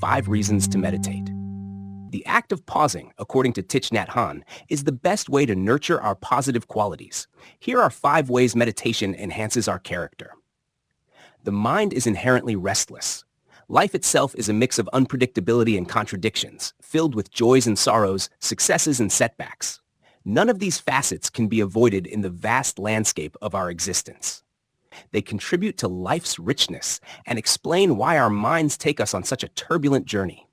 5 reasons to meditate. The act of pausing, according to Thich Nhat Hanh, is the best way to nurture our positive qualities. Here are 5 ways meditation enhances our character. The mind is inherently restless. Life itself is a mix of unpredictability and contradictions, filled with joys and sorrows, successes and setbacks. None of these facets can be avoided in the vast landscape of our existence. They contribute to life's richness and explain why our minds take us on such a turbulent journey.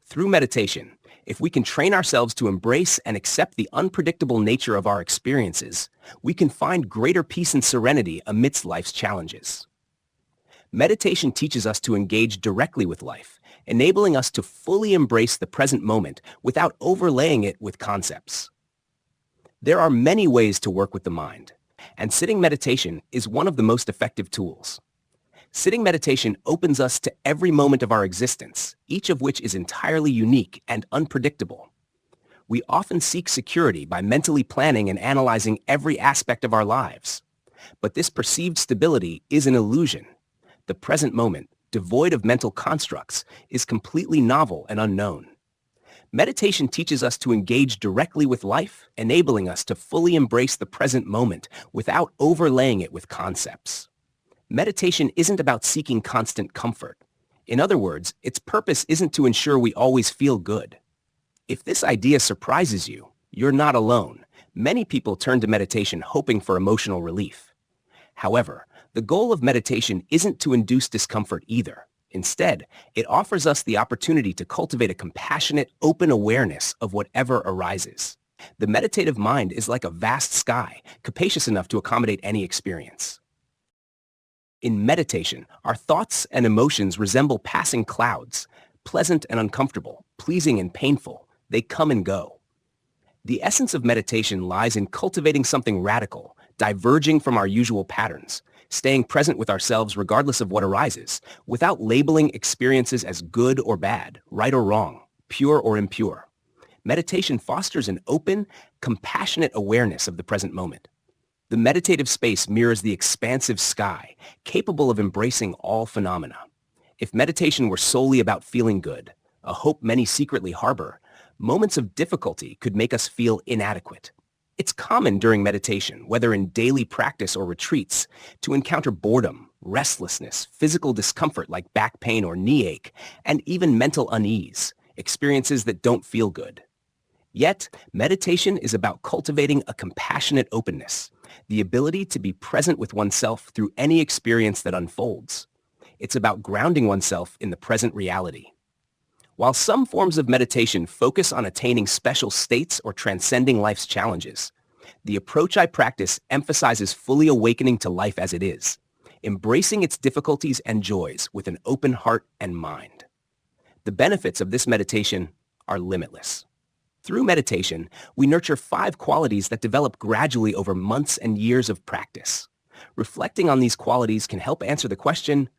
Through meditation, if we can train ourselves to embrace and accept the unpredictable nature of our experiences, we can find greater peace and serenity amidst life's challenges. Meditation teaches us to engage directly with life, enabling us to fully embrace the present moment without overlaying it with concepts. There are many ways to work with the mind, and sitting meditation is one of the most effective tools. Sitting meditation opens us to every moment of our existence, each of which is entirely unique and unpredictable. We often seek security by mentally planning and analyzing every aspect of our lives. But this perceived stability is an illusion. The present moment, devoid of mental constructs, is completely novel and unknown. Meditation teaches us to engage directly with life, enabling us to fully embrace the present moment without overlaying it with concepts. Meditation isn't about seeking constant comfort. In other words, its purpose isn't to ensure we always feel good. If this idea surprises you, you're not alone. Many people turn to meditation hoping for emotional relief. However, the goal of meditation isn't to induce discomfort either. Instead, it offers us the opportunity to cultivate a compassionate, open awareness of whatever arises. The meditative mind is like a vast sky, capacious enough to accommodate any experience. In meditation, our thoughts and emotions resemble passing clouds, pleasant and uncomfortable, pleasing and painful. They come and go. The essence of meditation lies in cultivating something radical, diverging from our usual patterns, staying present with ourselves regardless of what arises, without labeling experiences as good or bad, right or wrong, pure or impure. Meditation fosters an open, compassionate awareness of the present moment. The meditative space mirrors the expansive sky, capable of embracing all phenomena. If meditation were solely about feeling good, a hope many secretly harbor, moments of difficulty could make us feel inadequate. It's common during meditation, whether in daily practice or retreats, to encounter boredom, restlessness, physical discomfort like back pain or knee ache, and even mental unease, experiences that don't feel good. Yet, meditation is about cultivating a compassionate openness, the ability to be present with oneself through any experience that unfolds. It's about grounding oneself in the present reality. While some forms of meditation focus on attaining special states or transcending life's challenges, the approach I practice emphasizes fully awakening to life as it is, embracing its difficulties and joys with an open heart and mind. The benefits of this meditation are limitless. Through meditation, we nurture 5 qualities that develop gradually over months and years of practice. Reflecting on these qualities can help answer the question,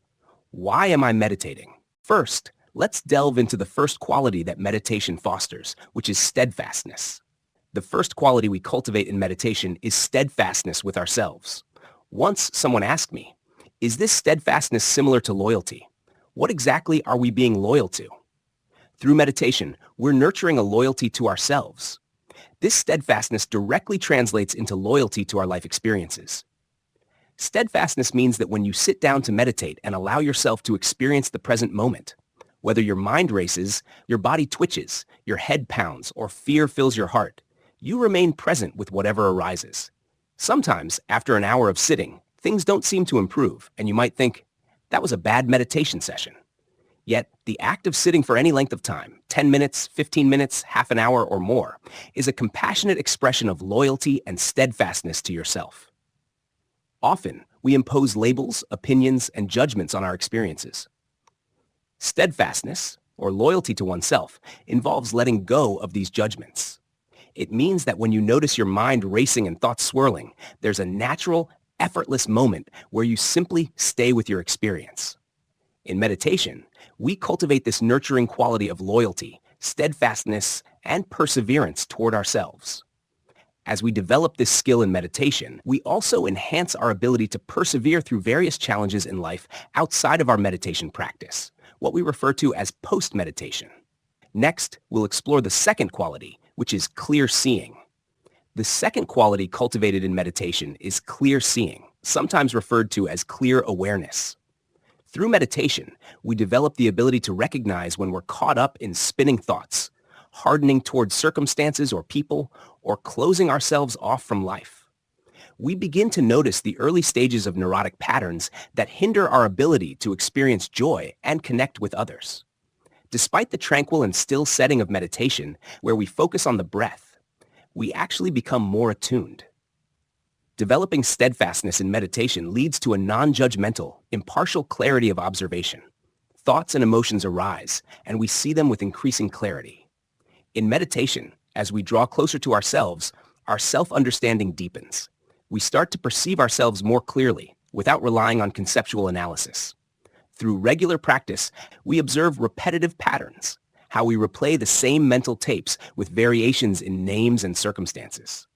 why am I meditating? First, let's delve into the first quality that meditation fosters, which is steadfastness. The first quality we cultivate in meditation is steadfastness with ourselves. Once someone asked me, is this steadfastness similar to loyalty? What exactly are we being loyal to? Through meditation, we're nurturing a loyalty to ourselves. This steadfastness directly translates into loyalty to our life experiences. Steadfastness means that when you sit down to meditate and allow yourself to experience the present moment, whether your mind races, your body twitches, your head pounds, or fear fills your heart, you remain present with whatever arises. Sometimes, after an hour of sitting, things don't seem to improve, and you might think, that was a bad meditation session. Yet, the act of sitting for any length of time, 10 minutes, 15 minutes, half an hour, or more, is a compassionate expression of loyalty and steadfastness to yourself. Often, we impose labels, opinions, and judgments on our experiences. Steadfastness, or loyalty to oneself, involves letting go of these judgments. It means that when you notice your mind racing and thoughts swirling, there's a natural, effortless moment where you simply stay with your experience. In meditation, we cultivate this nurturing quality of loyalty, steadfastness, and perseverance toward ourselves. As we develop this skill in meditation, we also enhance our ability to persevere through various challenges in life outside of our meditation practice. what we refer to as post-meditation. Next, we'll explore the second quality, which is clear seeing. The second quality cultivated in meditation is clear seeing, sometimes referred to as clear awareness. Through meditation, we develop the ability to recognize when we're caught up in spinning thoughts, hardening towards circumstances or people, or closing ourselves off from life. We begin to notice the early stages of neurotic patterns that hinder our ability to experience joy and connect with others. Despite the tranquil and still setting of meditation, where we focus on the breath, we actually become more attuned. Developing steadfastness in meditation leads to a non-judgmental, impartial clarity of observation. Thoughts and emotions arise, and we see them with increasing clarity. In meditation, as we draw closer to ourselves, our self-understanding deepens. We start to perceive ourselves more clearly, without relying on conceptual analysis. Through regular practice, we observe repetitive patterns, how we replay the same mental tapes with variations in names and circumstances.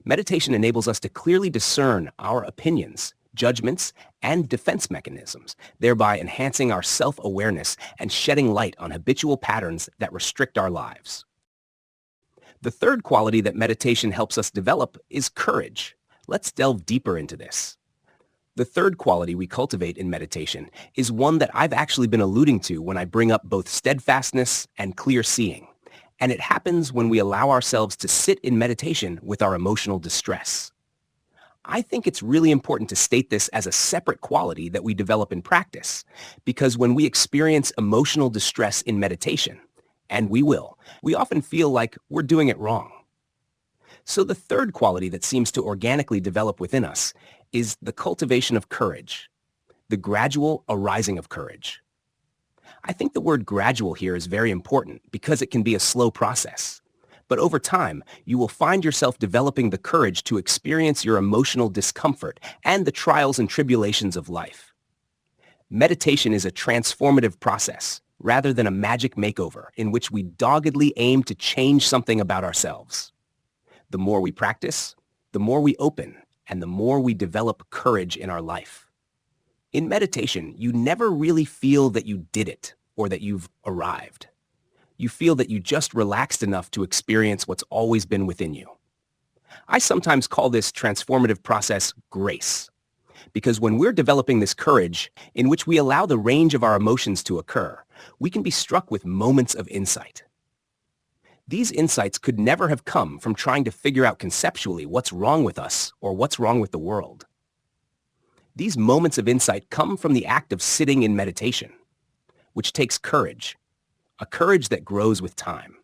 Meditation enables us to clearly discern our opinions, judgments, and defense mechanisms, thereby enhancing our self-awareness and shedding light on habitual patterns that restrict our lives. The third quality that meditation helps us develop is courage. Let's delve deeper into this. The third quality we cultivate in meditation is one that I've actually been alluding to when I bring up both steadfastness and clear seeing. And it happens when we allow ourselves to sit in meditation with our emotional distress. I think it's really important to state this as a separate quality that we develop in practice, because when we experience emotional distress in meditation, and we often feel like we're doing it wrong. So the third quality that seems to organically develop within us is the cultivation of courage, the gradual arising of courage. I think the word gradual here is very important because it can be a slow process. But over time, you will find yourself developing the courage to experience your emotional discomfort and the trials and tribulations of life. Meditation is a transformative process rather than a magic makeover in which we doggedly aim to change something about ourselves. The more we practice, the more we open, and the more we develop courage in our life. In meditation, you never really feel that you did it or that you've arrived. You feel that you just relaxed enough to experience what's always been within you. I sometimes call this transformative process grace, because when we're developing this courage in which we allow the range of our emotions to occur, we can be struck with moments of insight. These insights could never have come from trying to figure out conceptually what's wrong with us or what's wrong with the world. These moments of insight come from the act of sitting in meditation, which takes courage, a courage that grows with time.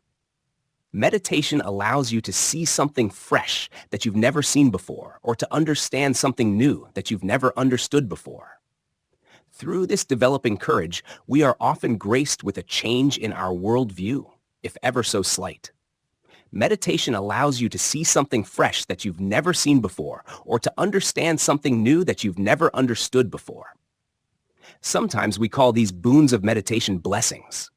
Meditation allows you to see something fresh that you've never seen before, or to understand something new that you've never understood before. Through this developing courage, we are often graced with a change in our worldview, if ever so slight. Meditation allows you to see something fresh that you've never seen before, or to understand something new that you've never understood before. Sometimes we call these boons of meditation blessings.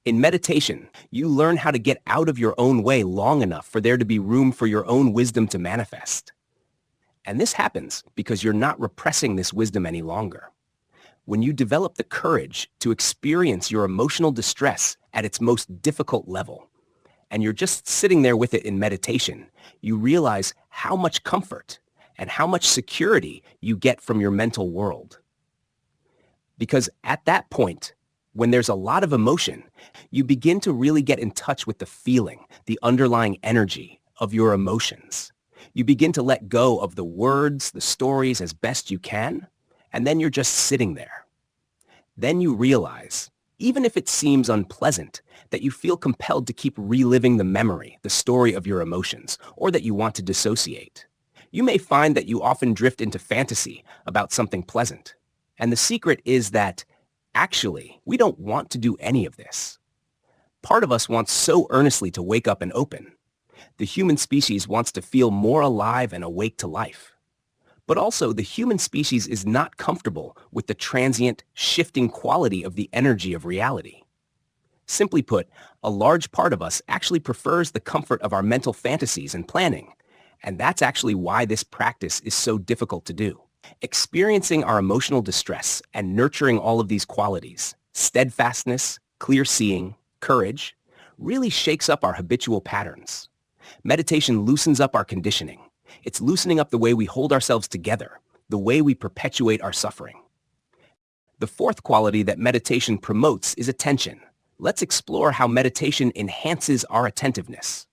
In meditation, you learn how to get out of your own way long enough for there to be room for your own wisdom to manifest. And this happens because you're not repressing this wisdom any longer. When you develop the courage to experience your emotional distress at its most difficult level, and you're just sitting there with it in meditation, you realize how much comfort and how much security you get from your mental world. Because at that point, when there's a lot of emotion, you begin to really get in touch with the feeling, the underlying energy of your emotions. You begin to let go of the words, the stories as best you can, and then you're just sitting there. Then you realize, even if it seems unpleasant, that you feel compelled to keep reliving the memory, the story of your emotions, or that you want to dissociate. You may find that you often drift into fantasy about something pleasant. And the secret is that, actually, we don't want to do any of this. Part of us wants so earnestly to wake up and open. The human species wants to feel more alive and awake to life. But also, the human species is not comfortable with the transient, shifting quality of the energy of reality. Simply put, a large part of us actually prefers the comfort of our mental fantasies and planning. And that's actually why this practice is so difficult to do. Experiencing our emotional distress and nurturing all of these qualities, steadfastness, clear seeing, courage, really shakes up our habitual patterns. Meditation loosens up our conditioning. It's loosening up the way we hold ourselves together, the way we perpetuate our suffering. The fourth quality that meditation promotes is attention. Let's explore how meditation enhances our attentiveness.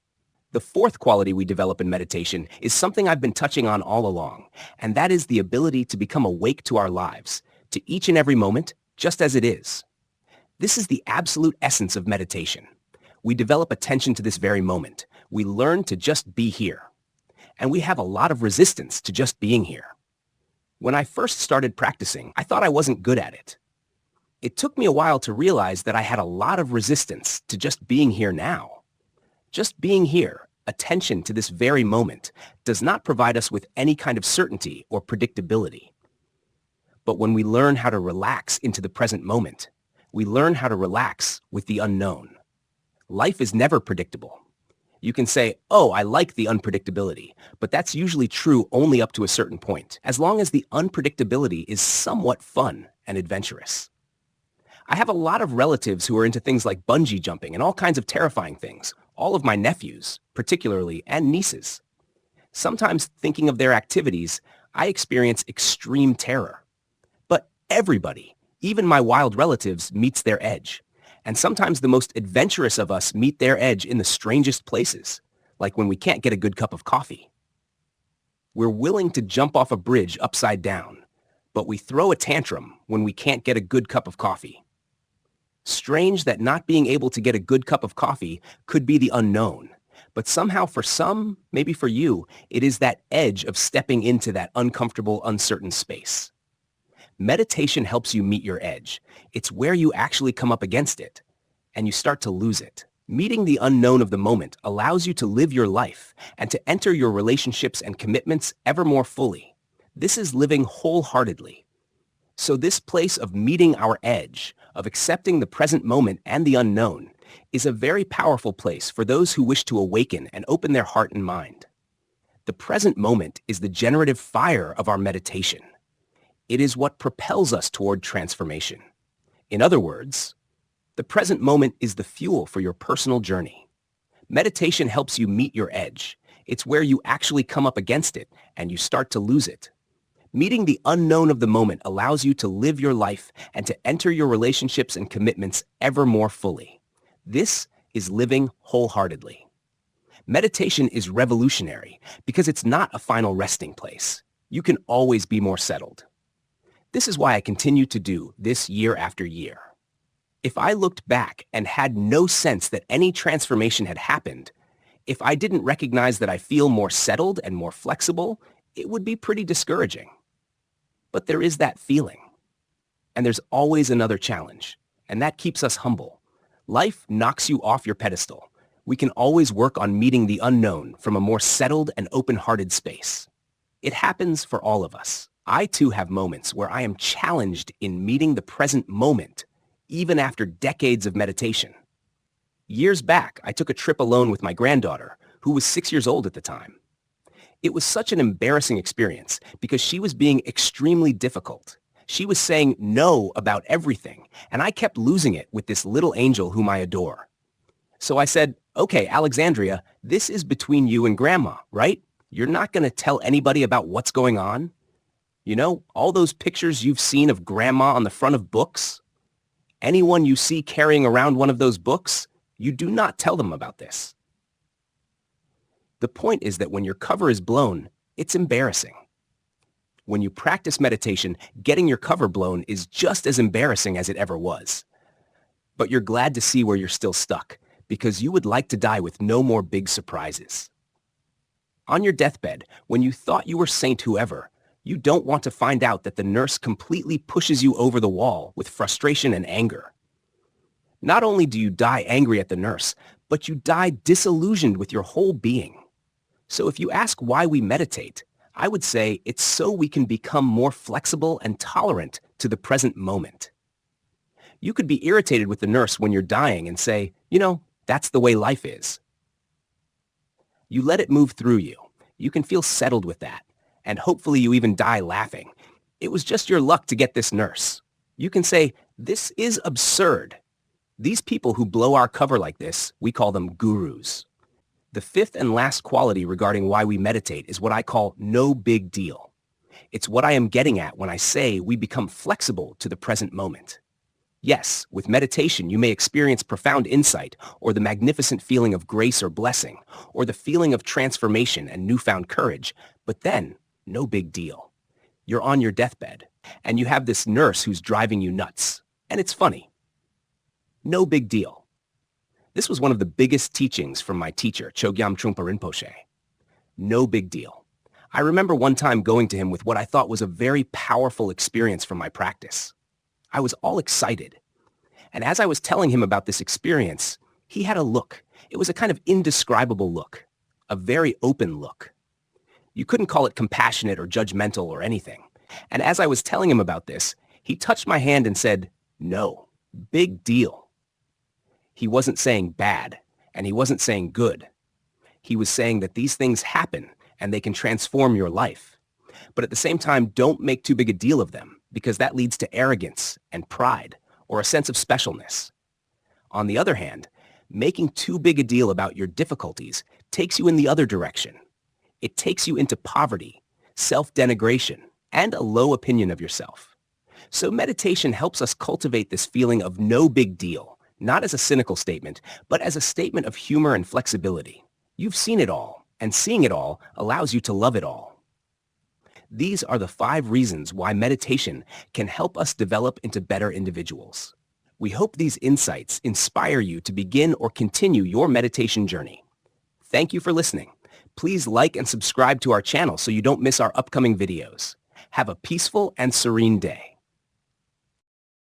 The fourth quality we develop in meditation is something I've been touching on all along, and that is the ability to become awake to our lives, to each and every moment, just as it is. This is the absolute essence of meditation. We develop attention to this very moment. We learn to just be here. And we have a lot of resistance to just being here. When I first started practicing, I thought I wasn't good at it. It took me a while to realize that I had a lot of resistance to just being here now. Just being here, attention to this very moment, does not provide us with any kind of certainty or predictability. But when we learn how to relax into the present moment, we learn how to relax with the unknown. Life is never predictable. You can say, oh, I like the unpredictability, but that's usually true only up to a certain point, as long as the unpredictability is somewhat fun and adventurous. I have a lot of relatives who are into things like bungee jumping and all kinds of terrifying things, all of my nephews, particularly, and nieces. Sometimes thinking of their activities, I experience extreme terror. But everybody, even my wild relatives, meets their edge. And sometimes the most adventurous of us meet their edge in the strangest places, like when we can't get a good cup of coffee. We're willing to jump off a bridge upside down, but we throw a tantrum when we can't get a good cup of coffee. Strange that not being able to get a good cup of coffee could be the unknown, but somehow for some, maybe for you, it is that edge of stepping into that uncomfortable, uncertain space. Meditation helps you meet your edge. It's where you actually come up against it, and you start to lose it. Meeting the unknown of the moment allows you to live your life and to enter your relationships and commitments ever more fully. This is living wholeheartedly. So this place of meeting our edge, of accepting the present moment and the unknown, is a very powerful place for those who wish to awaken and open their heart and mind. The present moment is the generative fire of our meditation. It is what propels us toward transformation. In other words, the present moment is the fuel for your personal journey. Meditation helps you meet your edge. It's where you actually come up against it and you start to lose it. Meeting the unknown of the moment allows you to live your life and to enter your relationships and commitments ever more fully. This is living wholeheartedly. Meditation is revolutionary because it's not a final resting place. You can always be more settled. This is why I continue to do this year after year. If I looked back and had no sense that any transformation had happened, if I didn't recognize that I feel more settled and more flexible, it would be pretty discouraging. But there is that feeling. And there's always another challenge, and that keeps us humble. Life knocks you off your pedestal. We can always work on meeting the unknown from a more settled and open-hearted space. It happens for all of us. I too have moments where I am challenged in meeting the present moment, even after decades of meditation. Years back, I took a trip alone with my granddaughter, who was 6 years old at the time. It was such an embarrassing experience because she was being extremely difficult. She was saying no about everything, and I kept losing it with this little angel whom I adore. So I said, okay, Alexandria, this is between you and Grandma, right? You're not going to tell anybody about what's going on? You know, all those pictures you've seen of Grandma on the front of books? Anyone you see carrying around one of those books, you do not tell them about this. The point is that when your cover is blown, it's embarrassing. When you practice meditation, getting your cover blown is just as embarrassing as it ever was. But you're glad to see where you're still stuck, because you would like to die with no more big surprises. On your deathbed, when you thought you were Saint whoever, you don't want to find out that the nurse completely pushes you over the wall with frustration and anger. Not only do you die angry at the nurse, but you die disillusioned with your whole being. So if you ask why we meditate, I would say it's so we can become more flexible and tolerant to the present moment. You could be irritated with the nurse when you're dying and say, you know, that's the way life is. You let it move through you. You can feel settled with that. And hopefully you even die laughing. It was just your luck to get this nurse. You can say, This is absurd. These people who blow our cover like this, we call them gurus. The fifth and last quality regarding why we meditate is what I call no big deal. It's what I am getting at when I say we become flexible to the present moment. Yes, with meditation, you may experience profound insight or the magnificent feeling of grace or blessing, or the feeling of transformation and newfound courage, but then, no big deal. You're on your deathbed, and you have this nurse who's driving you nuts. And it's funny. No big deal. This was one of the biggest teachings from my teacher, Chogyam Trungpa Rinpoche. No big deal. I remember one time going to him with what I thought was a very powerful experience from my practice. I was all excited. And as I was telling him about this experience, he had a look. It was a kind of indescribable look, a very open look. You couldn't call it compassionate or judgmental or anything. And as I was telling him about this, he touched my hand and said, "No, big deal." He wasn't saying bad, and he wasn't saying good. He was saying that these things happen and they can transform your life. But at the same time, don't make too big a deal of them, because that leads to arrogance and pride or a sense of specialness. On the other hand, making too big a deal about your difficulties takes you in the other direction. It takes you into poverty, self-denigration, and a low opinion of yourself. So meditation helps us cultivate this feeling of no big deal, not as a cynical statement, but as a statement of humor and flexibility. You've seen it all, and seeing it all allows you to love it all. These are the 5 reasons why meditation can help us develop into better individuals. We hope these insights inspire you to begin or continue your meditation journey. Thank you for listening. Please like and subscribe to our channel so you don't miss our upcoming videos. Have a peaceful and serene day.